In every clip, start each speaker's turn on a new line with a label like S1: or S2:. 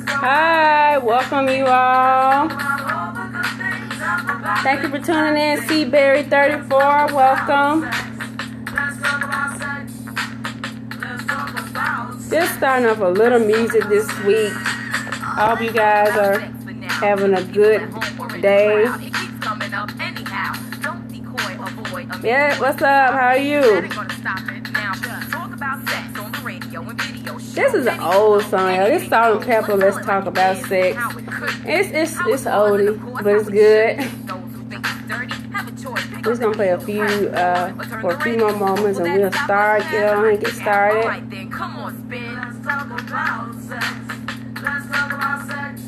S1: Hi, welcome you all. Thank you for tuning in. Seaberry34, welcome. Just starting off a little music this week. I hope you guys are having a good day. Yeah, what's up? How are you? This is an old song, y'all. This Salt and Pepper, Let's Talk About Sex. It's oldie, but it's good. We're just gonna play a few for a few more moments, and we'll get on and get started.
S2: Come on, spin. Let's talk about sex. Let's talk about sex.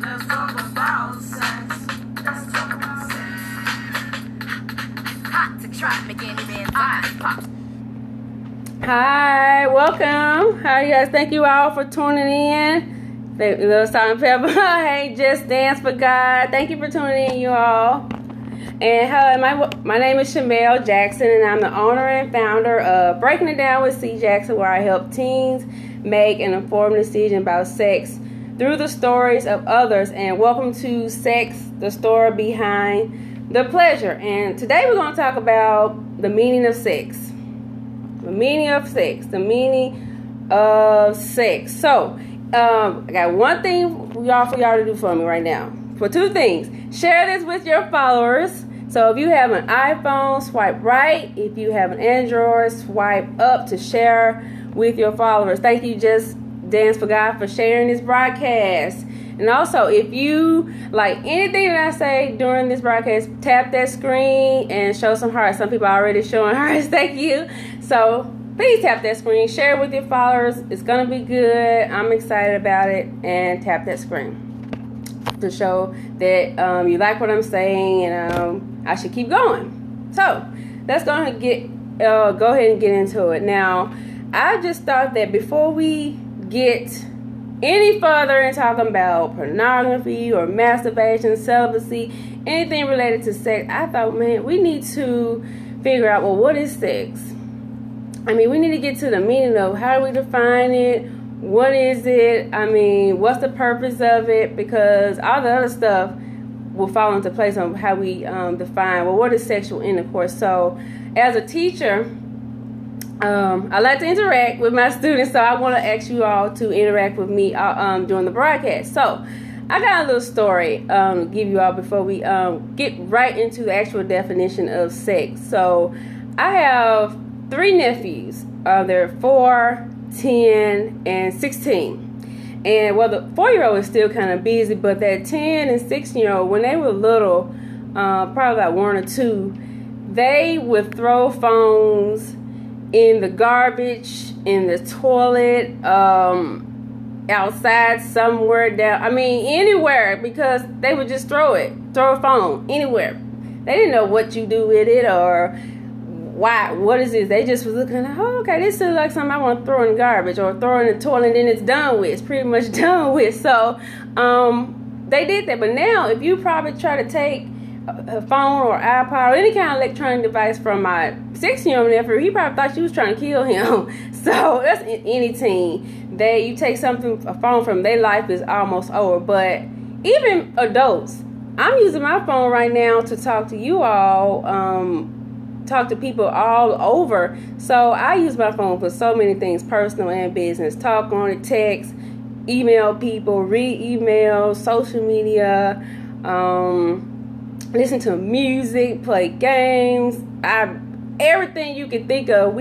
S2: Let's talk about sex. Let's talk about sex. Hot to try, making it pop.
S1: Hi, welcome. How are you guys? Thank you all for tuning in. Little Salt and Pepper. Hey, Just Dance for God. Thank you for tuning in, you all. And hello, my name is Shamel Jackson, and I'm the owner and founder of Breaking It Down with C. Jackson, where I help teens make an informed decision about sex through the stories of others. And welcome to Sex, the story behind the pleasure. And today we're going to talk about the meaning of sex. The meaning of sex. The meaning of sex. So, I got one thing for y'all to do for me right now. For two things. Share this with your followers. So if you have an iPhone, swipe right. If you have an Android, swipe up to share with your followers. Thank you, Just Dance for God, for sharing this broadcast. And also, if you like anything that I say during this broadcast, tap that screen and show some hearts. Some people are already showing hearts. Thank you. So please tap that screen. Share it with your followers. It's going to be good. I'm excited about it. And tap that screen to show that you like what I'm saying, and I should keep going. So let's go ahead and get into it. Now, I just thought that before we get any further in talking about pornography or masturbation, celibacy, anything related to sex, I thought, man, we need to figure out, well, what is sex? I mean, we need to get to the meaning of how do we define it. What is it? I mean, what's the purpose of it? Because all the other stuff will fall into place on how we define, well, what is sexual intercourse? So, as a teacher, I like to interact with my students, so I want to ask you all to interact with me during the broadcast. So, I got a little story to give you all before we get right into the actual definition of sex. So, I have 3 nephews. They're 4, 10, and 16. And well, the 4-year-old is still kind of busy, but that 10 and 16-year-old, when they were little, probably like 1 or 2, they would throw phones in the garbage, in the toilet, outside somewhere down. I mean, anywhere, because they would just throw a phone anywhere. They didn't know what you do with it or why, what is this? They just was looking like, oh, okay, this is like something I want to throw in the garbage or throw in the toilet, and then it's done with. It's pretty much done with. So they did that. But now, if you probably try to take a phone or iPod or any kind of electronic device from my 16-year-old nephew, he probably thought you was trying to kill him. So that's any teen. You take a phone from their life is almost over. But even adults, I'm using my phone right now to talk to you all, talk to people all over. So I use my phone for so many things, personal and business. Talk on it, text, email people, read emails, social media, listen to music, play games, everything you can think of.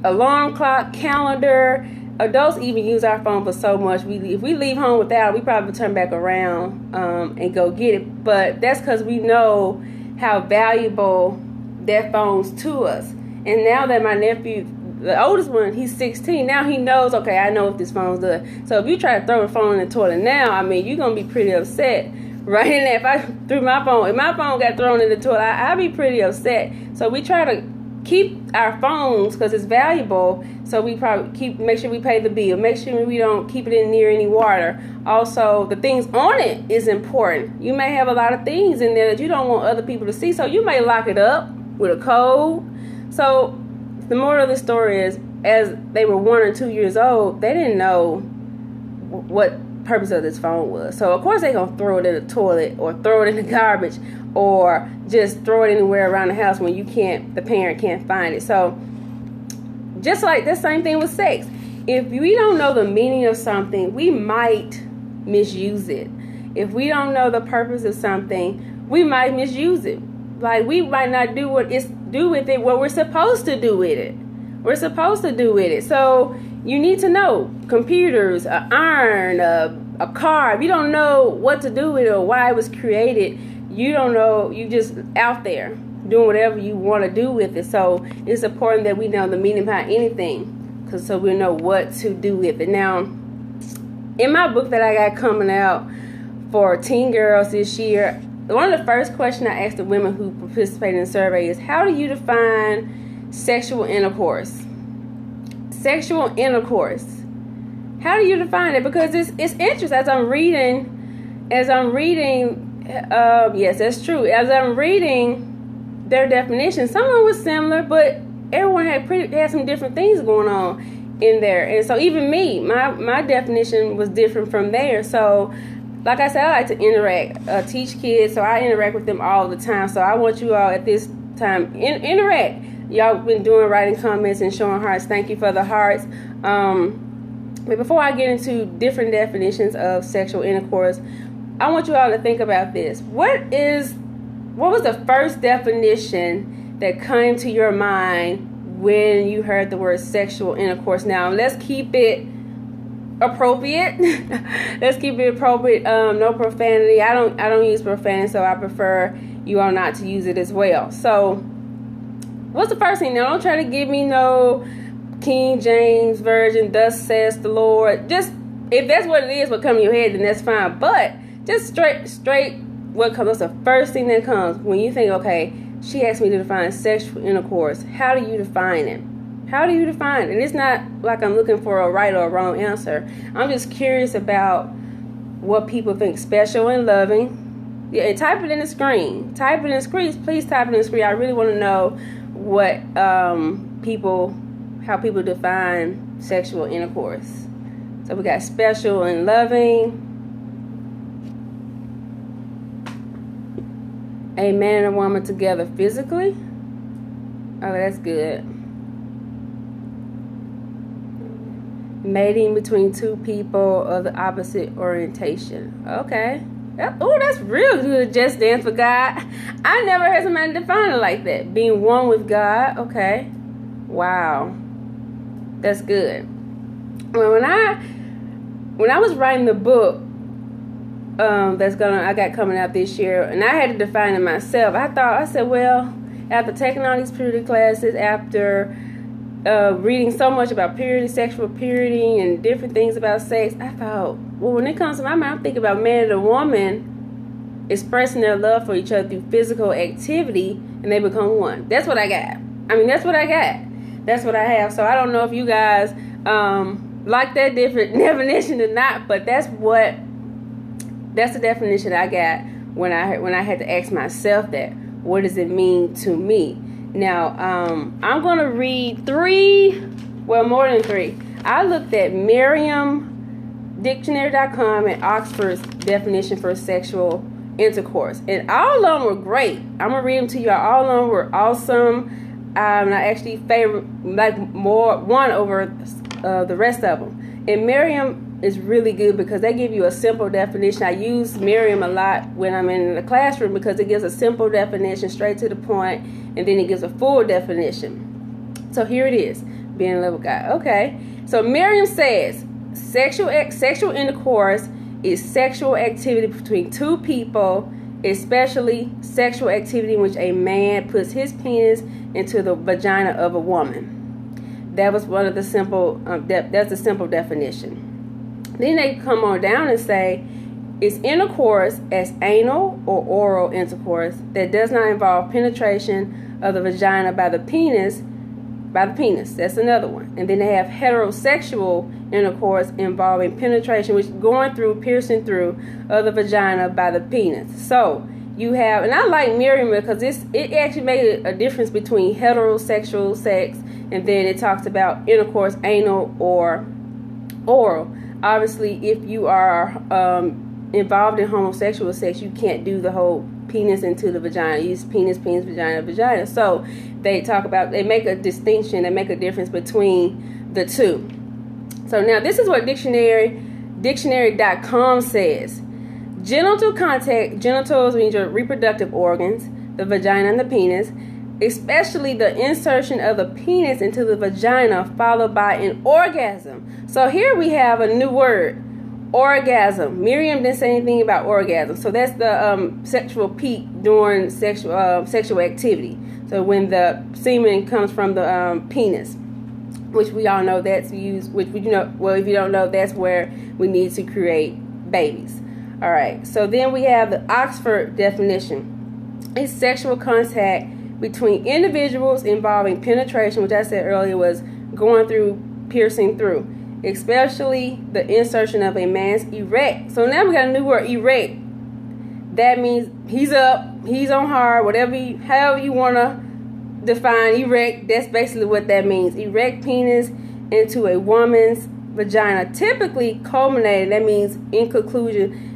S1: Alarm clock, calendar. Adults even use our phone for so much. If we leave home without it, we probably turn back around and go get it. But that's because we know how valuable their phones to us. And now that my nephew, the oldest one, he's 16, now he knows, okay, I know what this phone's doing. So if you try to throw a phone in the toilet now, I mean, you're going to be pretty upset. Right in there, if my phone got thrown in the toilet, I'd be pretty upset. So we try to keep our phones because it's valuable. So we probably make sure we pay the bill, make sure we don't keep it near any water. Also, the things on it is important. You may have a lot of things in there that you don't want other people to see, so you may lock it up with a code. So the moral of the story is, as they were 1 or 2 years old, they didn't know what purpose of this phone was. So of course they gonna throw it in the toilet or throw it in the garbage or just throw it anywhere around the house when the parent can't find it. So just like the same thing with sex. If we don't know the meaning of something, we might misuse it. If we don't know the purpose of something, we might misuse it. Like we might not do what we're supposed to do with it. We're supposed to do with it. So you need to know computers, an iron, a car. If you don't know what to do with it or why it was created, you don't know. You just out there doing whatever you want to do with it. So it's important that we know the meaning behind anything, so we know what to do with it. Now, in my book that I got coming out for teen girls this year, one of the first questions I asked the women who participated in the survey is, how do you define sexual intercourse? Sexual intercourse. How do you define it? Because it's interesting. As I'm reading, yes, that's true. As I'm reading their definition, some of them was similar, but everyone had some different things going on in there. And so even me, my definition was different from theirs. So like I said, I like to interact, teach kids, so I interact with them all the time. So I want you all at this time, interact. Y'all been doing writing comments and showing hearts. Thank you for the hearts. But before I get into different definitions of sexual intercourse, I want you all to think about this. What was the first definition that came to your mind when you heard the word sexual intercourse? Now, let's keep it appropriate. Let's keep it appropriate. No profanity. I don't use profanity, so I prefer you all not to use it as well. So what's the first thing? Now, don't try to give me no King James Version, thus says the Lord. Just, if that's what it is, what comes in your head, then that's fine. But just straight what comes. What's the first thing that comes when you think, okay, she asked me to define sexual intercourse. How do you define it? How do you define it? And it's not like I'm looking for a right or a wrong answer. I'm just curious about what people think special and loving. Yeah, and type it in the screen. Type it in the screen. Please type it in the screen. I really want to know what how people define sexual intercourse. So we got special and loving. A man and a woman together physically. Oh, that's good. Mating between two people of the opposite orientation. Okay. Oh, that's real good. Just dance for God. I never heard somebody define it like that. Being one with God. Okay. Wow. That's good. Well, when I was writing the book I got coming out this year, and I had to define it myself. I said, well, after taking all these purity classes, after reading so much about purity, sexual purity, and different things about sex, I thought, well, when it comes to my mind, I'm thinking about man and a woman expressing their love for each other through physical activity, and they become one. That's what I got. That's what I got. That's what I have. So I don't know if you guys like that different definition or not, but that's the definition I got when I had to ask myself that. What does it mean to me? Now, I'm going to read more than three. I looked at Merriam-Dictionary.com and Oxford's definition for sexual intercourse. And all of them were great. I'm going to read them to you. All of them were awesome. And I actually favor one over the rest of them. And Merriam is really good because they give you a simple definition. I use Merriam a lot when I'm in the classroom because it gives a simple definition straight to the point, and then it gives a full definition. So here it is, being in love with God. Okay, so Merriam says sexual intercourse is sexual activity between two people, especially sexual activity in which a man puts his penis into the vagina of a woman. That was one of the simple. That's a simple definition. Then they come on down and say, it's intercourse as anal or oral intercourse that does not involve penetration of the vagina by the penis. That's another one. And then they have heterosexual intercourse involving penetration, which is piercing through of the vagina by the penis. So you have, and I like Merriam because it actually made a difference between heterosexual sex, and then it talks about intercourse, anal or oral. obviously, if you are involved in homosexual sex, you can't do the whole penis into the vagina. You use penis, vagina, vagina. So they make a distinction, they make a difference between the two. So now this is what dictionary.com says. Genital contact, genitals means your reproductive organs, the vagina and the penis, especially the insertion of the penis into the vagina followed by an orgasm. So here we have a new word, orgasm. Miriam didn't say anything about orgasm. So that's the sexual peak during sexual activity. So when the semen comes from the penis, which we all know that's used, which if you don't know, that's where we need to create babies. All right, so then we have the Oxford definition. It's sexual contact between individuals involving penetration, which I said earlier was going through, piercing through, especially the insertion of a man's erect. So now we got a new word, erect. That means he's up, he's on hard, however you want to define erect. That's basically what that means. Erect penis into a woman's vagina, typically culminating, that means in conclusion,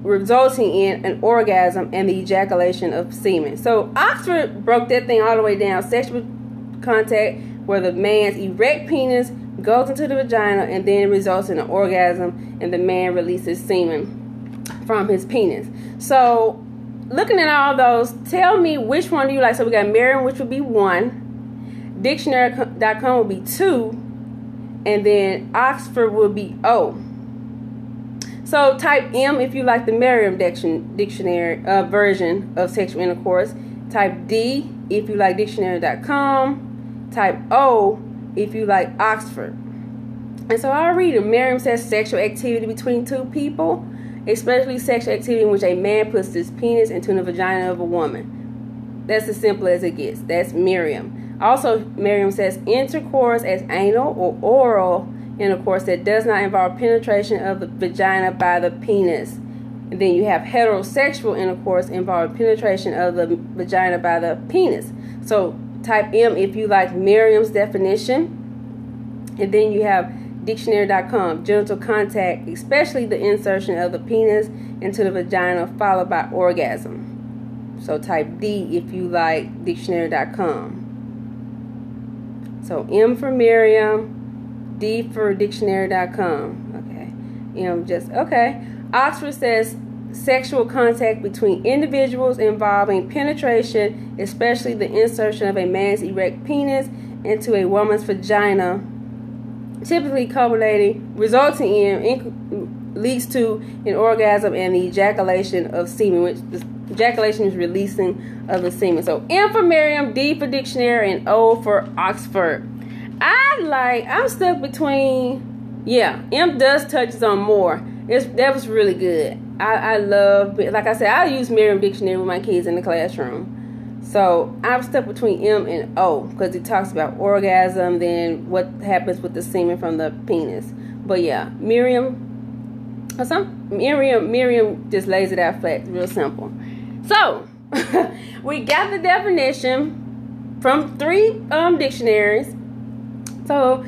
S1: resulting in an orgasm and the ejaculation of semen. So Oxford broke that thing all the way down. Sexual contact where the man's erect penis goes into the vagina and then results in an orgasm and the man releases semen from his penis. So looking at all those, tell me which one do you like. So we got Merriam, which would be 1. Dictionary.com would be 2. And then Oxford would be O. So type M if you like the Merriam dictionary version of sexual intercourse. Type D if you like dictionary.com. Type O if you like Oxford. And so I'll read it. Merriam says sexual activity between two people, especially sexual activity in which a man puts his penis into the vagina of a woman. That's as simple as it gets. That's Merriam. Also, Merriam says intercourse as anal or oral intercourse that does not involve penetration of the vagina by the penis. And then you have heterosexual intercourse involving penetration of the vagina by the penis. So type M if you like Merriam's definition. And then you have dictionary.com, genital contact, especially the insertion of the penis into the vagina followed by orgasm. So type D if you like dictionary.com. So M for Merriam, D for dictionary.com. Okay. Oxford says sexual contact between individuals involving penetration, especially the insertion of a man's erect penis into a woman's vagina, typically resulting in leads to an orgasm and the ejaculation of semen, which the ejaculation is releasing of the semen. So M for Merriam, D for dictionary, and O for Oxford. I'm stuck between, M does touches on more. That was really good. I love, like I said, I use Merriam Dictionary with my kids in the classroom. So I'm stuck between M and O because it talks about orgasm, then what happens with the semen from the penis. But yeah, Merriam just lays it out flat, real simple. So we got the definition from 3 dictionaries. So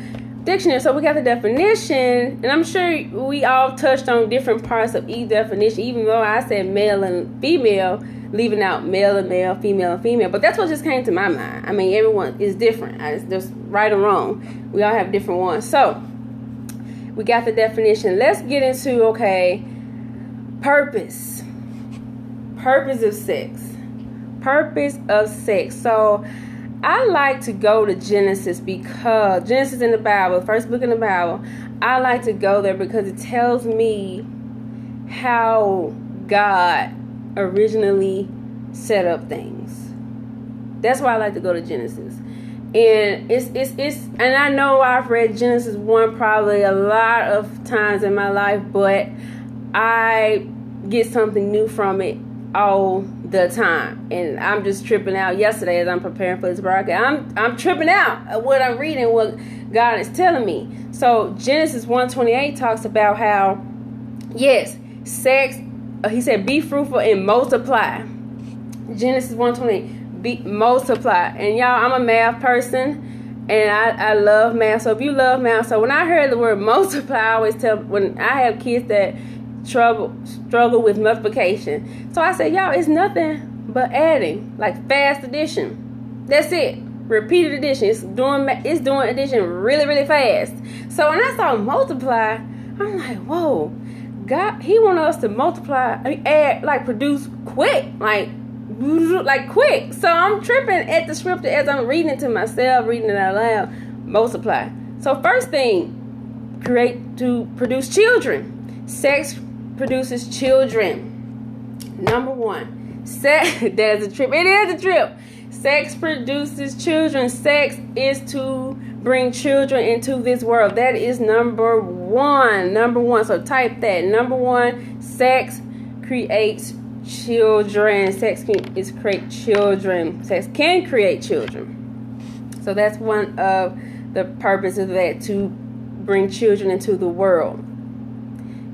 S1: we got the definition, and I'm sure we all touched on different parts of each definition, even though I said male and female, leaving out male and male, female and female. But that's what just came to my mind. I mean, everyone is different. There's right or wrong. We all have different ones. So we got the definition. Let's get into, purpose. Purpose of sex. Purpose of sex. So I like to go to Genesis because Genesis in the Bible, the first book in the Bible, I like to go there because it tells me how God originally set up things. That's why I like to go to Genesis. And and I know I've read Genesis 1 probably a lot of times in my life, but I get something new from it all the time, and I'm just tripping out. Yesterday, as I'm preparing for this broadcast, I'm tripping out at what I'm reading, what God is telling me. So Genesis 1:28 talks about how, yes, sex. He said, "Be fruitful and multiply." Genesis 1:28, multiply. And y'all, I'm a math person, And I love math. So if you love math, so when I heard the word multiply, I always tell, when I have kids that struggle with multiplication. So I said, y'all, it's nothing but adding, like fast addition. That's it. Repeated addition. It's doing addition really, really fast. So when I saw multiply, I'm like, whoa, God, He wants us to multiply, add, like produce quick, like quick. So I'm tripping at the scripture as I'm reading it to myself, reading it out loud. Multiply. So first thing, produce children. Sex produces children. Number one, sex. That is a trip. It is a trip. Sex produces children. Sex is to bring children into this world. That is number one. Number one. So type that. Number one, sex creates children. Sex can create children. Sex can create children. So that's one of the purposes of that, to bring children into the world.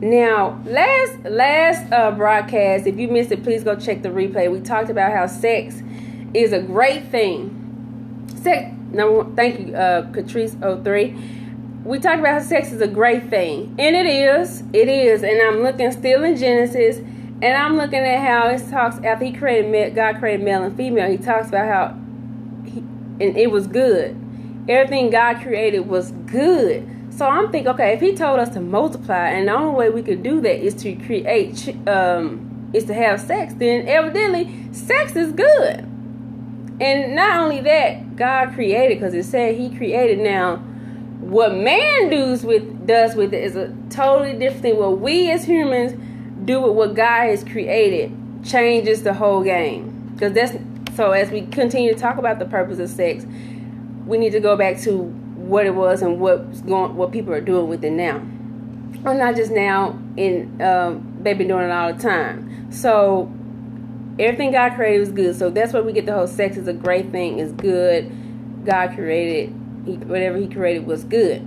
S1: Now, last broadcast, if you missed it, please go check the replay. We talked about how sex is a great thing. Sex, number one, thank you, Catrice03. We talked about how sex is a great thing, and it is. And I'm looking still in Genesis, and I'm looking at how it talks after God created male and female. He talks about how and it was good. Everything God created was good. So I'm thinking, okay, if He told us to multiply, and the only way we could do that is to create, is to have sex, then evidently sex is good. And not only that, God created, because it said He created. Now, what man does with it is a totally different thing. What we as humans do with what God has created changes the whole game. Because so as we continue to talk about the purpose of sex, we need to go back to what it was and what people are doing with it now. Well, not just now, they've been doing it all the time. So everything God created was good. So that's where we get the whole sex is a great thing. It's good. God created, whatever He created was good.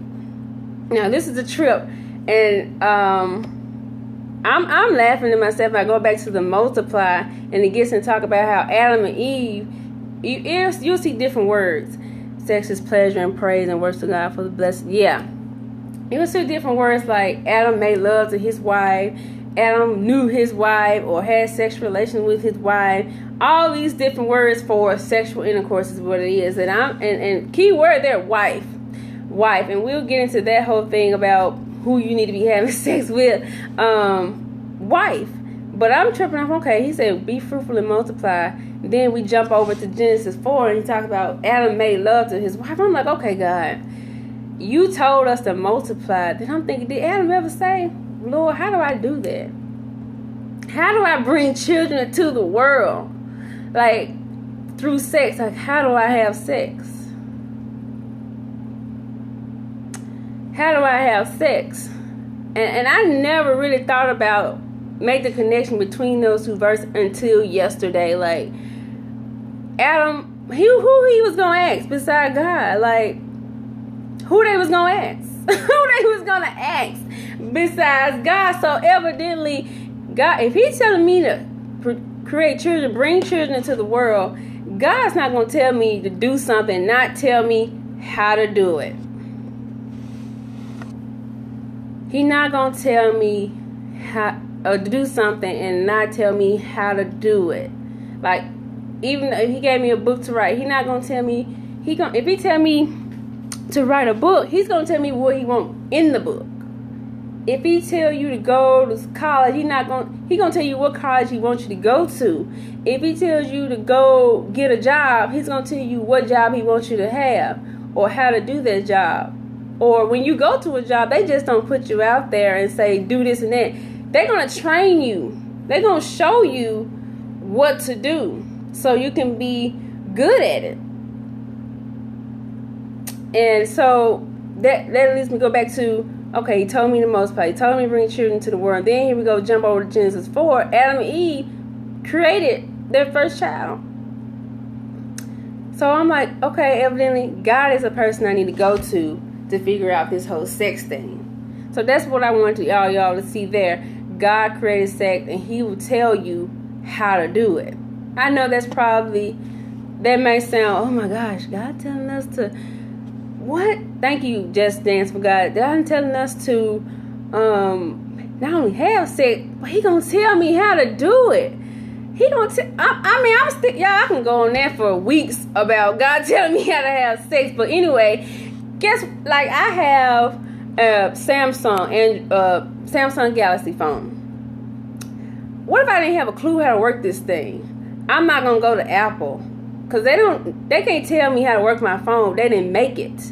S1: Now this is a trip, and I'm laughing to myself. I go back to the multiply, and it gets to talk about how Adam and Eve. You'll see different words. Sex is pleasure and praise and worship to God for the blessing. Yeah, you'll see different words like Adam made love to his wife. Adam knew his wife or had sexual relations with his wife. All these different words for sexual intercourse is what it is. And key word there, wife. And we'll get into that whole thing about who you need to be having sex with. Wife. But I'm tripping off, okay, He said be fruitful and multiply. Then we jump over to Genesis 4 and He talks about Adam made love to his wife. I'm like, okay, God, You told us to multiply. Then I'm thinking, did Adam ever say, Lord, how do I do that? How do I bring children into the world? Like, through sex. Like, how do I have sex? How do I have sex? And I never really thought about, make the connection between those two verses until yesterday. Like, Adam, who he was going to ask beside God? Like, who they was going to ask? Who they was going to ask besides God? So evidently, God, if He's telling me to create children, bring children into the world, God's not going to tell me to do something, not tell me how to do it. He's not going to tell me how to do something and not tell me how to do it. Like, even if He gave me a book to write, He's not going to tell me, if He tell me to write a book, He's going to tell me what He wants in the book. If He tell you to go to college, He's going to tell you what college He wants you to go to. If He tells you to go get a job, He's going to tell you what job He wants you to have or how to do that job. Or when you go to a job, they just don't put you out there and say, do this and that. They're going to train you. They're going to show you what to do so you can be good at it. And so that leads me to go back to, okay, He told me to multiply. He told me to bring children to the world. Then here we go, jump over to Genesis 4. Adam and Eve created their first child. So I'm like, okay, evidently God is a person I need to go to figure out this whole sex thing. So that's what I wanted y'all to see there. God created sex, and He will tell you how to do it. I know that may sound, oh my gosh, God telling us to What? Thank you, Just Dance for God. They're telling us to not only have sex, but he gonna tell me how to do it. He gonna y'all, I can go on there for weeks about God telling me how to have sex. But anyway, guess, like, I have a Samsung Galaxy phone. What if I didn't have a clue how to work this thing? I'm not gonna go to Apple, because they can't tell me how to work my phone. They didn't make it.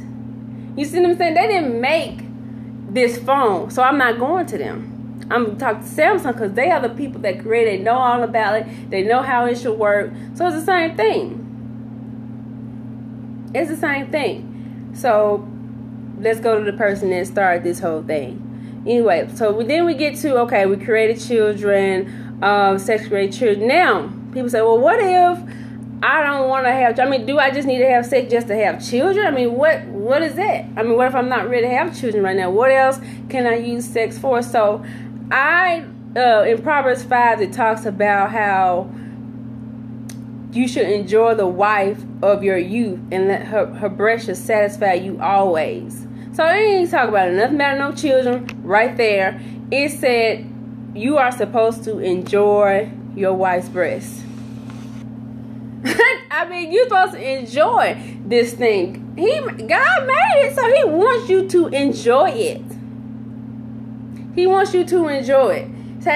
S1: You see what I'm saying? They didn't make this phone, so I'm not going to them. I'm going to talk to Samsung, because they are the people that created it. They know all about it. They know how it should work. So it's the same thing. It's the same thing. So let's go to the person that started this whole thing. Anyway, so then we get to, okay, we created children, sex created children. Now, people say, well, what if I don't want to have, do I just need to have sex just to have children? I mean, what is that? I mean, what if I'm not ready to have children right now? What else can I use sex for? So in Proverbs 5, it talks about how you should enjoy the wife of your youth and let her breast should satisfy you always. So it ain't talk about nothing about no children right there. It said you are supposed to enjoy your wife's breast. I mean, you're supposed to enjoy this thing. God made it, so he wants you to enjoy it. He wants you to enjoy it. So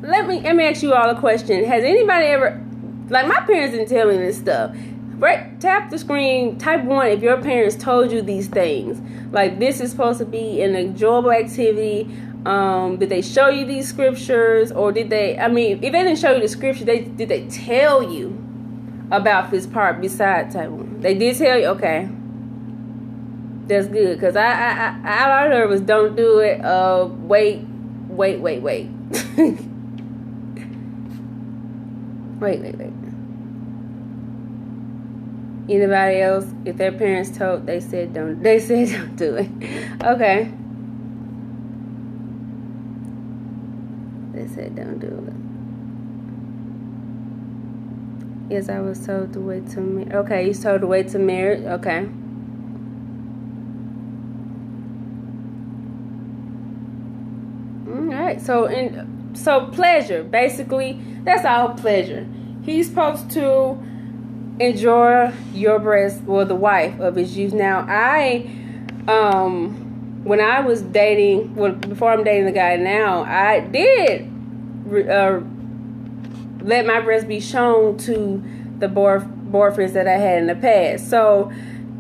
S1: let me ask you all a question. Has anybody ever, like, my parents didn't tell me this stuff. Right? Tap the screen, type 1 if your parents told you these things. Like, this is supposed to be an enjoyable activity. Did they show you these scriptures? Or did they, if they didn't show you the scripture, did they tell you about this part besides type 1? They did tell you? Okay. That's good. Because all I heard was don't do it. Wait. wait. Wait. Anybody else, if their parents told, they said don't do it. Okay. They said don't do it. Yes, I was told to wait till marriage. Okay, you told to wait till marriage. Okay. Alright, so pleasure, basically, that's all pleasure. He's supposed to enjoy your breast, or the wife of his youth. Now, when I was dating, before I'm dating the guy now, I did let my breast be shown to the boyfriends that I had in the past. So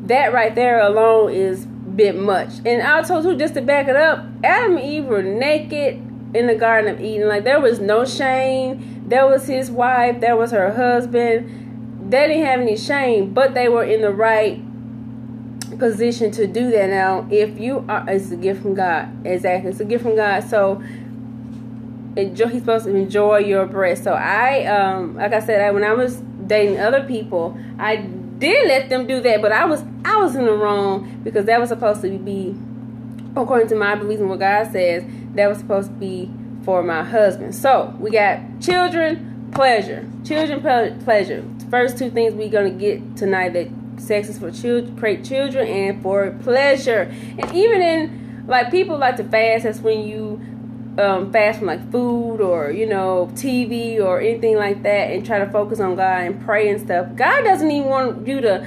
S1: that right there alone is a bit much. And also, too, just to back it up, Adam and Eve were naked in the Garden of Eden. Like, there was no shame. There was his wife. There was her husband. They didn't have any shame, but they were in the right position to do that. Now, if you are, it's a gift from God. Exactly, it's a gift from God. So he's supposed to enjoy your breast. So like I said, when I was dating other people, I did let them do that, but I was in the wrong, because that was supposed to be, according to my beliefs and what God says, that was supposed to be for my husband. So we got children, pleasure. Children, pleasure. First two things we're going to get tonight, that sex is for create children and for pleasure. And even in, like, people like to fast. That's when you fast from, like, food or, TV or anything like that, and try to focus on God and pray and stuff. God doesn't even want you to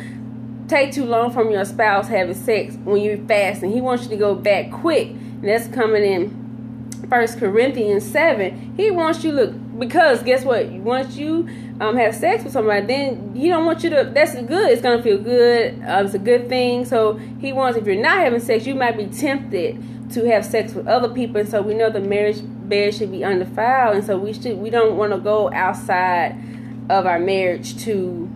S1: take too long from your spouse having sex when you're fasting. He wants you to go back quick. And that's coming in 1 Corinthians 7. He wants you to, because guess what? Once you have sex with somebody, then he don't want you to, that's good. It's going to feel good. It's a good thing. So he wants, if you're not having sex, you might be tempted to have sex with other people. And so we know the marriage bed should be undefiled. And so we don't want to go outside of our marriage to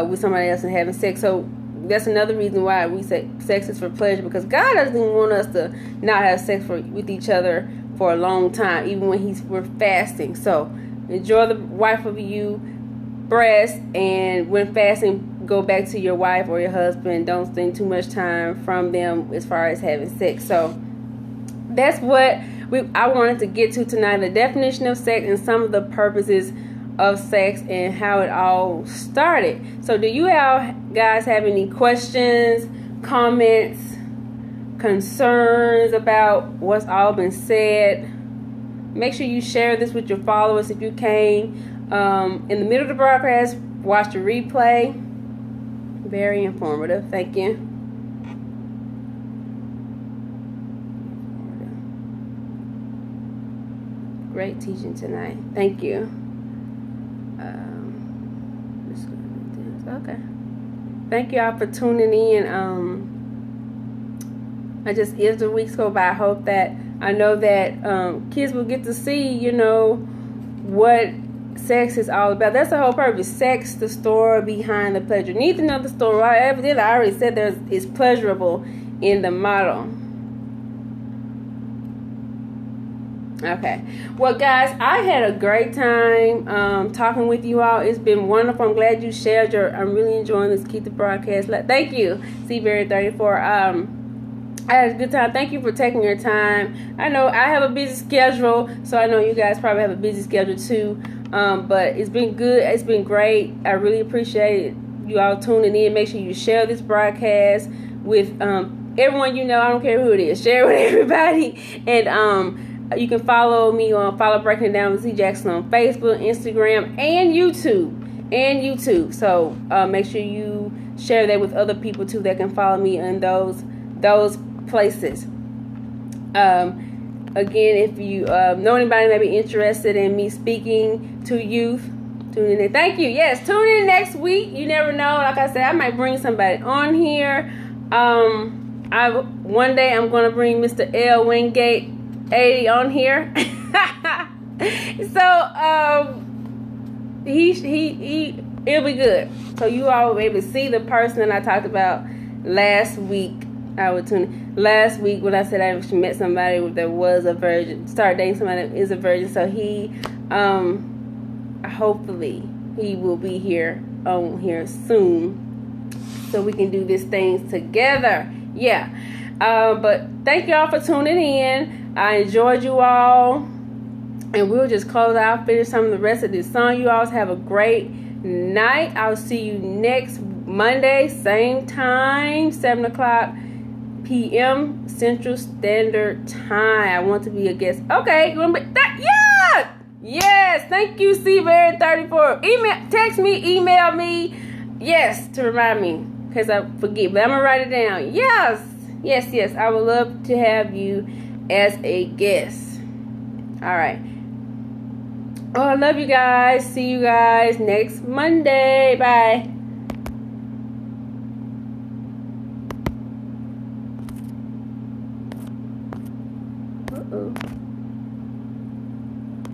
S1: with somebody else and having sex. So that's another reason why we say sex is for pleasure, because God doesn't even want us to not have sex with each other for a long time, even when we're fasting. So enjoy the wife of you breast, and when fasting, go back to your wife or your husband. Don't spend too much time from them as far as having sex. So that's what I wanted to get to tonight, the definition of sex and some of the purposes of sex and how it all started. So do you guys have any questions comments, concerns about what's all been said, make sure you share this with your followers if you came in the middle of the broadcast. Watch the replay. Very informative. Thank you. Great teaching tonight. Thank you. Okay. Thank y'all for tuning in. I just, as the weeks go by, I know that kids will get to see, what sex is all about. That's the whole purpose. Sex, the story behind the pleasure. Need to know the story. I already said it's pleasurable in the model. Okay. Well, guys, I had a great time talking with you all. It's been wonderful. I'm glad you shared I'm really enjoying this Keep the Broadcast. Thank you, Seaberry34. I had a good time. Thank you for taking your time. I know I have a busy schedule, so I know you guys probably have a busy schedule too. But it's been good. It's been great. I really appreciate you all tuning in. Make sure you share this broadcast with everyone you know. I don't care who it is. Share it with everybody. And you can follow me on Follow Breaking It Down with Z Jackson on Facebook, Instagram, and YouTube. So make sure you share that with other people too that can follow me in those places. Again, if you know anybody that may be interested in me speaking to youth, tune in. Thank you. Yes, tune in next week. You never know. Like I said, I might bring somebody on here. One day I'm going to bring Mr. L. Wingate 80 on here. So it'll be good. So you all will be able to see the person that I talked about last week. Last week when I said I actually met somebody that was a virgin, started dating somebody that is a virgin. So he hopefully he will be here soon, so we can do these things together. Yeah. But thank y'all for tuning in. I enjoyed you all, and we'll just close out, finish some of the rest of this song. You all have a great night. I'll see you next Monday, same time, 7:00 p.m. Central Standard Time. I want to be a guest. Okay, you want to be that? Yeah. Yes. Thank you, Seaberry34. Text me, email me. Yes, to remind me, because I forget. But I'm gonna write it down. Yes. I would love to have you as a guest. All right. Oh, I love you guys. See you guys next Monday. Bye. Uh-oh.